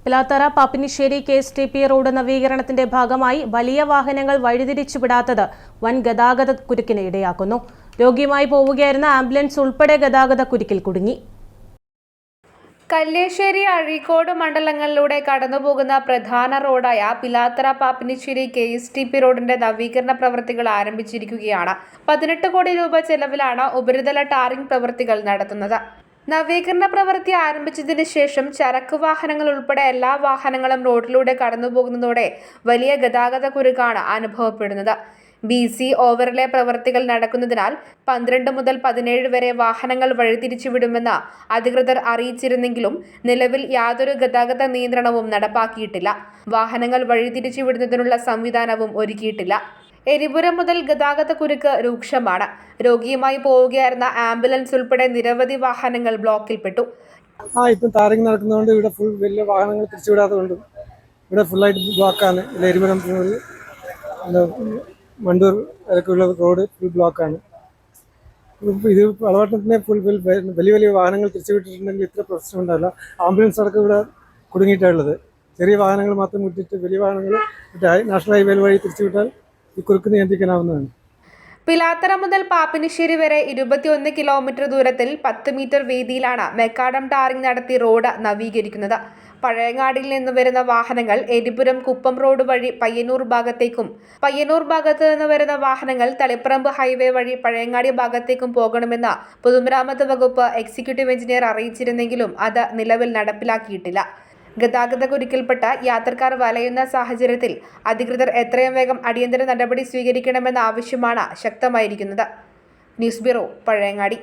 Pilathara Pappinisseri KSTP road നവീകരണത്തിന്റെ ഭാഗമായി വലിയ വാഹനങ്ങൾ വഴിതിരിച്ചുവിടാത്തത് വൻ ഗതാഗത കുരുക്കിന് ഇടയാക്കുന്നു. രോഗിയുമായി പോവുകയായിരുന്ന ആംബുലൻസ് ഉൾപ്പെടെ ഗതാഗത കുരുക്കിൽ കുടുങ്ങി. കല്ലേശ്ശേരി അഴീക്കോട് മണ്ഡലങ്ങളിലൂടെ കടന്നുപോകുന്ന പ്രധാന റോഡായ പിലാത്തറ പാപ്പിനിശ്ശേരി KSTP റോഡിന്റെ നവീകരണ പ്രവൃത്തികൾ ആരംഭിച്ചിരിക്കുകയാണ്. 18 കോടി രൂപ ചെലവിലാണ് ഉപരിതല ടാറിംഗ് പ്രവൃത്തികൾ നടത്തുന്നത്. നവീകരണ പ്രവൃത്തി ആരംഭിച്ചതിന് ശേഷം ചരക്ക് വാഹനങ്ങൾ ഉൾപ്പെടെ എല്ലാ വാഹനങ്ങളും റോഡിലൂടെ കടന്നുപോകുന്നതോടെ വലിയ ഗതാഗത കുരുക്കാണ് അനുഭവപ്പെടുന്നത്. BC ഓവറിലെ പ്രവൃത്തികൾ നടക്കുന്നതിനാൽ 12 മുതൽ 17 വരെ വാഹനങ്ങൾ വഴിതിരിച്ചുവിടുമെന്ന് അധികൃതർ അറിയിച്ചിരുന്നെങ്കിലും നിലവിൽ യാതൊരു ഗതാഗത നിയന്ത്രണവും നടപ്പാക്കിയിട്ടില്ല. വാഹനങ്ങൾ വഴിതിരിച്ചുവിടുന്നതിനുള്ള സംവിധാനവും ഒരുക്കിയിട്ടില്ല. എരിപുരം മുതൽ ഗതാഗത കുരുക്ക് രൂക്ഷമാണ്. രോഗിയുമായി പോവുകയായിരുന്ന ആംബുലൻസ് ഉൾപ്പെടെ നിരവധി വാഹനങ്ങൾ ബ്ലോക്കിൽപ്പെട്ടു. ഇപ്പം ടാറിംഗ് നടക്കുന്നതുകൊണ്ട് ഇവിടെ ഫുൾ വലിയ വാഹനങ്ങൾ തിരിച്ചുവിടാത്തതുകൊണ്ട് ഇവിടെ ഫുള്ളായിട്ട് ബ്ലോക്കാണ്. എരിപുരം മണ്ടൂർ വരെയുള്ള റോഡ് ഫുൾ ബ്ലോക്കാണ്. ഇത് വളവട്ടത്തിനെ വലിയ വലിയ വാഹനങ്ങൾ തിരിച്ചുവിട്ടിട്ടുണ്ടെങ്കിൽ ഇത്ര പ്രശ്നം ഉണ്ടാവില്ല. ആംബുലൻസ് അടക്കം ഇവിടെ കുടുങ്ങിയിട്ടുള്ളത്. ചെറിയ വാഹനങ്ങൾ മാത്രം വിട്ടിട്ട് വലിയ വാഹനങ്ങൾ നാഷണൽ ഹൈവേ വഴി തിരിച്ചുവിട്ടാൽ ഈ കുരുക്ക് നിയന്ത്രിക്കാനാവുന്നതാണ്. പിലാത്തറ മുതൽ പാപ്പിനിശ്ശേരി വരെ 21 കിലോമീറ്റർ ദൂരത്തിൽ 10 മീറ്റർ വീതിയിലാണ് മെക്കാഡം ടാറിംഗ് നടത്തി റോഡ് നവീകരിക്കുന്നത്. പഴയങ്ങാടിയിൽ നിന്ന് വരുന്ന വാഹനങ്ങൾ എരിപുരം കുപ്പം റോഡ് വഴി പയ്യന്നൂർ ഭാഗത്തേക്കും, പയ്യന്നൂർ ഭാഗത്ത് നിന്ന് വരുന്ന വാഹനങ്ങൾ തളിപ്പറമ്പ് ഹൈവേ വഴി പഴയങ്ങാടി ഭാഗത്തേക്കും പോകണമെന്ന് പൊതുമരാമത്ത് വകുപ്പ് എക്സിക്യൂട്ടീവ് എഞ്ചിനീയർ അറിയിച്ചിരുന്നെങ്കിലും അത് നിലവിൽ നടപ്പിലാക്കിയിട്ടില്ല. ഗതാഗത കുരുക്കിൽപ്പെട്ട യാത്രക്കാർ വലയുന്ന സാഹചര്യത്തിൽ അധികൃതർ എത്രയും വേഗം അടിയന്തര നടപടി സ്വീകരിക്കണമെന്ന ആവശ്യമാണ് ശക്തമായിരിക്കുന്നത്. News bureau, Pazhayangadi.